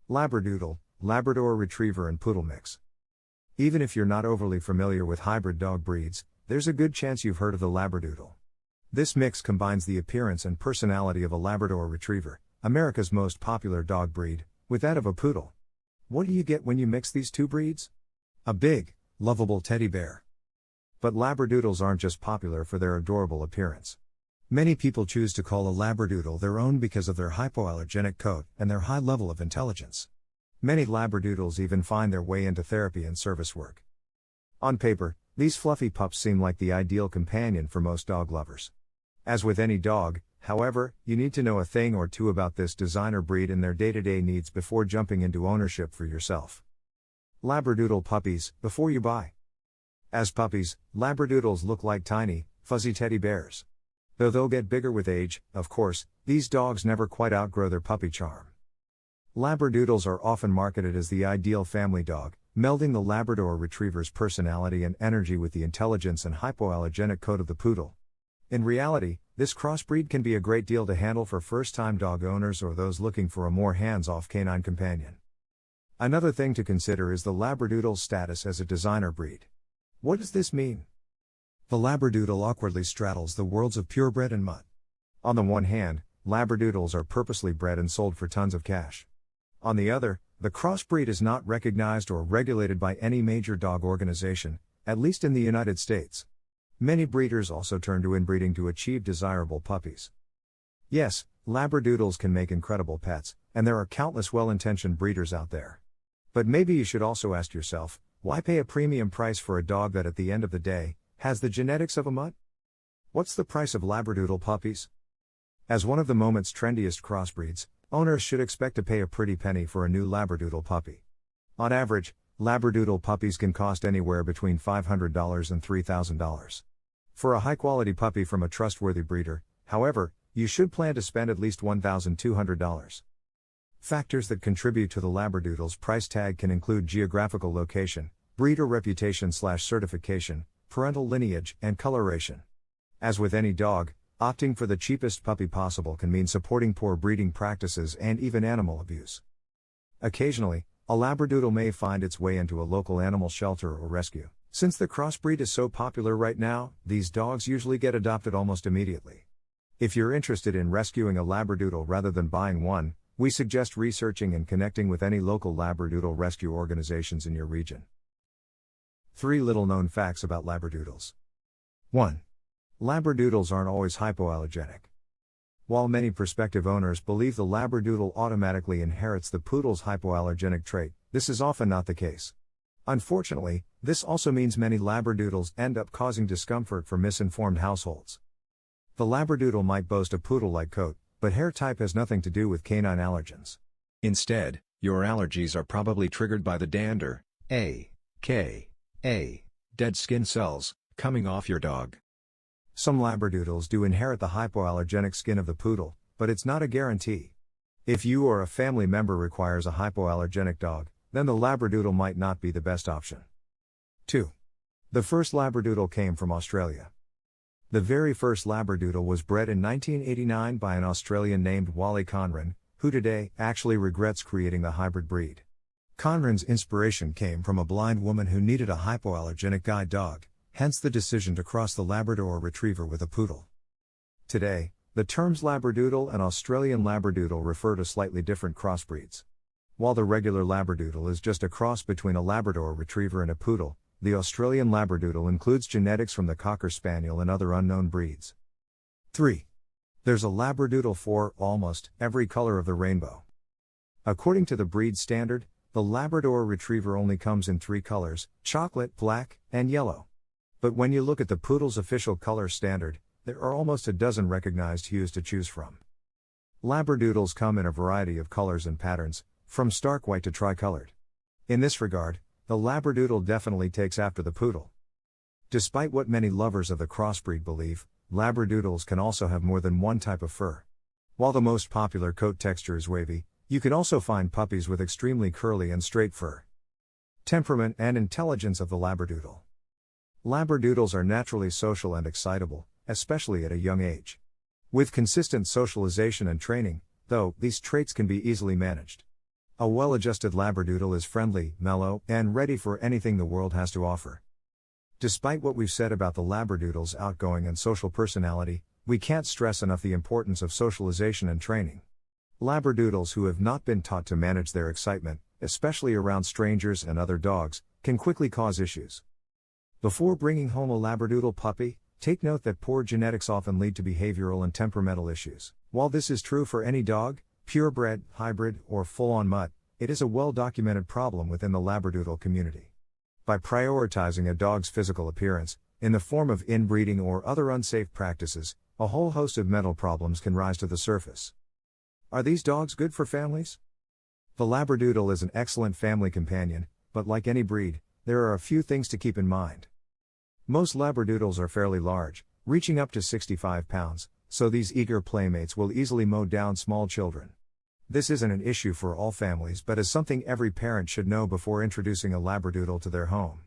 Labradoodle, Labrador Retriever and Poodle mix. Even if you're not overly familiar with hybrid dog breeds, there's a good chance you've heard of the Labradoodle. This mix combines the appearance and personality of a Labrador Retriever, America's most popular dog breed, with that of a poodle. What do you get when you mix these two breeds? A big, lovable teddy bear. But Labradoodles aren't just popular for their adorable appearance. Many people choose to call a Labradoodle their own because of their hypoallergenic coat and their high level of intelligence. Many Labradoodles even find their way into therapy and service work. On paper, these fluffy pups seem like the ideal companion for most dog lovers. As with any dog, however, you need to know a thing or two about this designer breed and their day-to-day needs before jumping into ownership for yourself. Labradoodle puppies, before you buy. As puppies, Labradoodles look like tiny, fuzzy teddy bears. Though they'll get bigger with age, of course, these dogs never quite outgrow their puppy charm. Labradoodles are often marketed as the ideal family dog, melding the Labrador Retriever's personality and energy with the intelligence and hypoallergenic coat of the poodle. In reality, this crossbreed can be a great deal to handle for first-time dog owners or those looking for a more hands-off canine companion. Another thing to consider is the Labradoodle's status as a designer breed. What does this mean? The Labradoodle awkwardly straddles the worlds of purebred and mutt. On the one hand, Labradoodles are purposely bred and sold for tons of cash. On the other, the crossbreed is not recognized or regulated by any major dog organization, at least in the United States. Many breeders also turn to inbreeding to achieve desirable puppies. Yes, Labradoodles can make incredible pets, and there are countless well-intentioned breeders out there. But maybe you should also ask yourself, why pay a premium price for a dog that at the end of the day, has the genetics of a mutt? What's the price of Labradoodle puppies? As one of the moment's trendiest crossbreeds, owners should expect to pay a pretty penny for a new Labradoodle puppy. On average, Labradoodle puppies can cost anywhere between $500 and $3,000. For a high-quality puppy from a trustworthy breeder, however, you should plan to spend at least $1,200. Factors that contribute to the Labradoodle's price tag can include geographical location, breeder reputation/certification, parental lineage, and coloration. As with any dog, opting for the cheapest puppy possible can mean supporting poor breeding practices and even animal abuse. Occasionally, a Labradoodle may find its way into a local animal shelter or rescue. Since the crossbreed is so popular right now, these dogs usually get adopted almost immediately. If you're interested in rescuing a Labradoodle rather than buying one, we suggest researching and connecting with any local Labradoodle rescue organizations in your region. 3 little-known facts about Labradoodles. 1. Labradoodles aren't always hypoallergenic. While many prospective owners believe the Labradoodle automatically inherits the poodle's hypoallergenic trait, this is often not the case. Unfortunately, this also means many Labradoodles end up causing discomfort for misinformed households. The Labradoodle might boast a poodle-like coat, but hair type has nothing to do with canine allergens. Instead, your allergies are probably triggered by the dander, aka dead skin cells, coming off your dog. Some Labradoodles do inherit the hypoallergenic skin of the poodle, but it's not a guarantee. If you or a family member requires a hypoallergenic dog, then the Labradoodle might not be the best option. 2. The first Labradoodle came from Australia. The very first Labradoodle was bred in 1989 by an Australian named Wally Conran, who today actually regrets creating the hybrid breed. Conran's inspiration came from a blind woman who needed a hypoallergenic guide dog, hence the decision to cross the Labrador Retriever with a poodle. Today, the terms Labradoodle and Australian Labradoodle refer to slightly different crossbreeds. While the regular Labradoodle is just a cross between a Labrador Retriever and a poodle, the Australian Labradoodle includes genetics from the Cocker Spaniel and other unknown breeds. 3. There's a Labradoodle for almost every color of the rainbow. According to the breed standard, the Labrador Retriever only comes in 3 colors: chocolate, black, and yellow. But when you look at the poodle's official color standard, there are almost a dozen recognized hues to choose from. Labradoodles come in a variety of colors and patterns, from stark white to tricolored. In this regard, the Labradoodle definitely takes after the poodle. Despite what many lovers of the crossbreed believe, Labradoodles can also have more than one type of fur. While the most popular coat texture is wavy, you can also find puppies with extremely curly and straight fur. Temperament and intelligence of the Labradoodle. Labradoodles are naturally social and excitable, especially at a young age. With consistent socialization and training, though, these traits can be easily managed. A well-adjusted Labradoodle is friendly, mellow, and ready for anything the world has to offer. Despite what we've said about the Labradoodle's outgoing and social personality, we can't stress enough the importance of socialization and training. Labradoodles who have not been taught to manage their excitement, especially around strangers and other dogs, can quickly cause issues. Before bringing home a Labradoodle puppy, take note that poor genetics often lead to behavioral and temperamental issues. While this is true for any dog, purebred, hybrid, or full-on mutt, it is a well-documented problem within the Labradoodle community. By prioritizing a dog's physical appearance, in the form of inbreeding or other unsafe practices, a whole host of mental problems can rise to the surface. Are these dogs good for families? The Labradoodle is an excellent family companion, but like any breed, there are a few things to keep in mind. Most Labradoodles are fairly large, reaching up to 65 pounds, so these eager playmates will easily mow down small children. This isn't an issue for all families but is something every parent should know before introducing a Labradoodle to their home.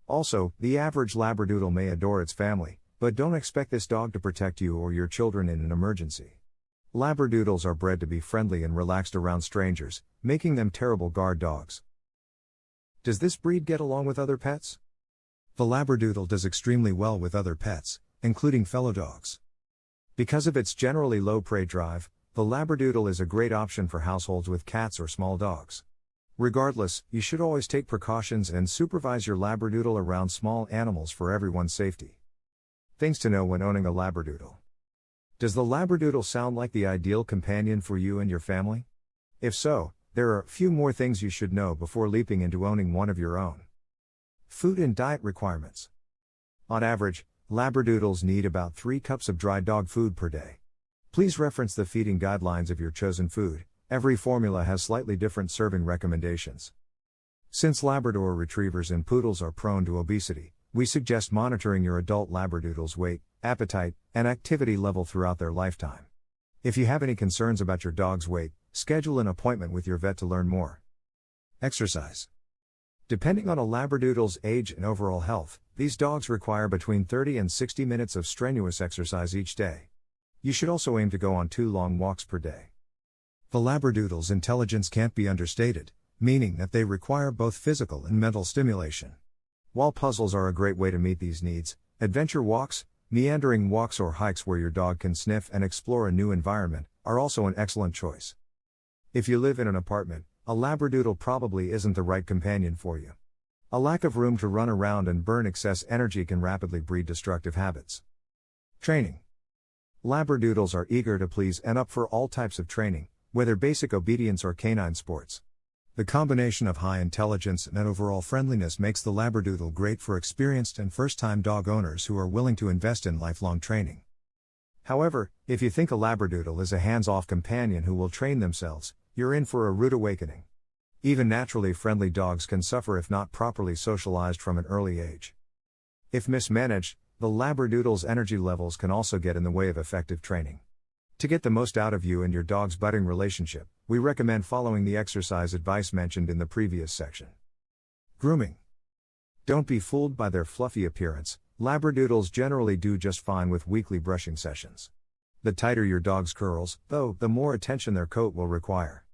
Also, the average Labradoodle may adore its family, but don't expect this dog to protect you or your children in an emergency. Labradoodles are bred to be friendly and relaxed around strangers, making them terrible guard dogs. Does this breed get along with other pets? The Labradoodle does extremely well with other pets, including fellow dogs. Because of its generally low prey drive, the Labradoodle is a great option for households with cats or small dogs. Regardless, you should always take precautions and supervise your Labradoodle around small animals for everyone's safety. Things to know when owning a Labradoodle. Does the Labradoodle sound like the ideal companion for you and your family? If so, there are a few more things you should know before leaping into owning one of your own. Food and diet requirements. On average, Labradoodles need about 3 cups of dry dog food per day. Please reference the feeding guidelines of your chosen food. Every formula has slightly different serving recommendations. Since Labrador retrievers and poodles are prone to obesity, we suggest monitoring your adult Labradoodle's weight, appetite, and activity level throughout their lifetime. If you have any concerns about your dog's weight, schedule an appointment with your vet to learn more. Exercise. Depending on a Labradoodle's age and overall health, these dogs require between 30 and 60 minutes of strenuous exercise each day. You should also aim to go on 2 long walks per day. The Labradoodle's intelligence can't be understated, meaning that they require both physical and mental stimulation. While puzzles are a great way to meet these needs, adventure walks, meandering walks or hikes where your dog can sniff and explore a new environment, are also an excellent choice. If you live in an apartment, a Labradoodle probably isn't the right companion for you. A lack of room to run around and burn excess energy can rapidly breed destructive habits. Training. Labradoodles are eager to please and up for all types of training, whether basic obedience or canine sports. The combination of high intelligence and overall friendliness makes the Labradoodle great for experienced and first-time dog owners who are willing to invest in lifelong training. However, if you think a Labradoodle is a hands-off companion who will train themselves, you're in for a rude awakening. Even naturally friendly dogs can suffer if not properly socialized from an early age. If mismanaged, the Labradoodle's energy levels can also get in the way of effective training. To get the most out of you and your dog's budding relationship, we recommend following the exercise advice mentioned in the previous section. Grooming. Don't be fooled by their fluffy appearance. Labradoodles generally do just fine with weekly brushing sessions. The tighter your dog's curls, though, the more attention their coat will require.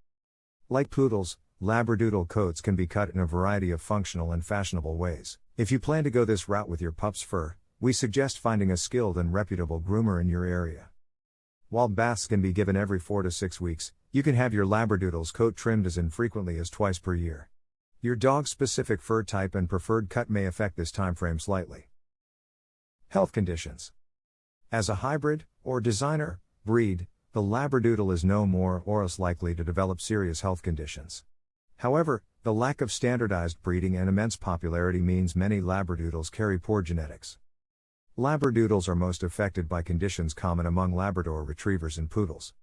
Like poodles, Labradoodle coats can be cut in a variety of functional and fashionable ways. If you plan to go this route with your pup's fur, we suggest finding a skilled and reputable groomer in your area. While baths can be given every 4 to 6 weeks, you can have your Labradoodle's coat trimmed as infrequently as twice per year. Your dog's specific fur type and preferred cut may affect this time frame slightly. Health conditions. As a hybrid, or designer, breed, the Labradoodle is no more or less likely to develop serious health conditions. However, the lack of standardized breeding and immense popularity means many Labradoodles carry poor genetics. Labradoodles are most affected by conditions common among Labrador retrievers and poodles.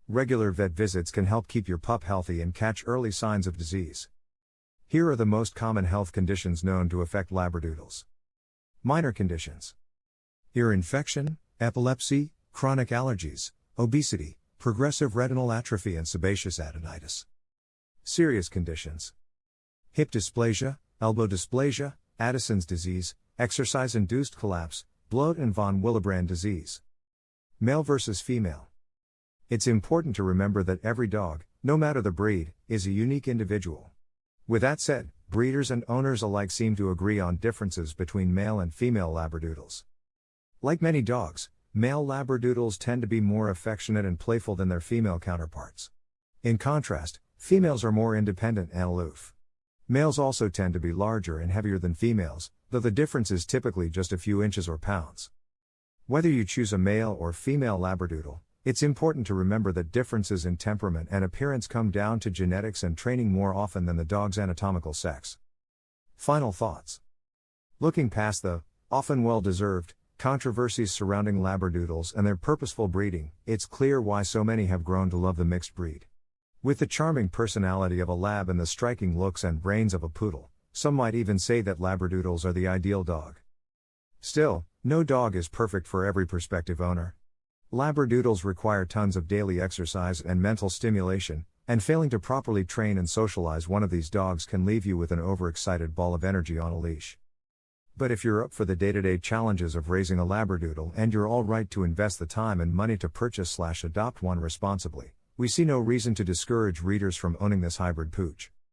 Regular vet visits can help keep your pup healthy and catch early signs of disease. Here are the most common health conditions known to affect Labradoodles. Minor conditions: ear infection, epilepsy, chronic allergies, obesity, progressive retinal atrophy and sebaceous adenitis. Serious conditions: hip dysplasia, elbow dysplasia, Addison's disease, exercise-induced collapse, bloat and von Willebrand disease. Male versus female. It's important to remember that every dog, no matter the breed, is a unique individual. With that said, breeders and owners alike seem to agree on differences between male and female Labradoodles. Like many dogs, male Labradoodles tend to be more affectionate and playful than their female counterparts. In contrast, females are more independent and aloof. Males also tend to be larger and heavier than females, though the difference is typically just a few inches or pounds. Whether you choose a male or female Labradoodle, it's important to remember that differences in temperament and appearance come down to genetics and training more often than the dog's anatomical sex. Final thoughts. Looking past the, often well-deserved, controversies surrounding Labradoodles and their purposeful breeding, it's clear why so many have grown to love the mixed breed. With the charming personality of a Lab and the striking looks and brains of a Poodle, some might even say that Labradoodles are the ideal dog. Still, no dog is perfect for every prospective owner. Labradoodles require tons of daily exercise and mental stimulation, and failing to properly train and socialize one of these dogs can leave you with an overexcited ball of energy on a leash. But if you're up for the day-to-day challenges of raising a Labradoodle and you're all right to invest the time and money to purchase/adopt one responsibly, we see no reason to discourage readers from owning this hybrid pooch.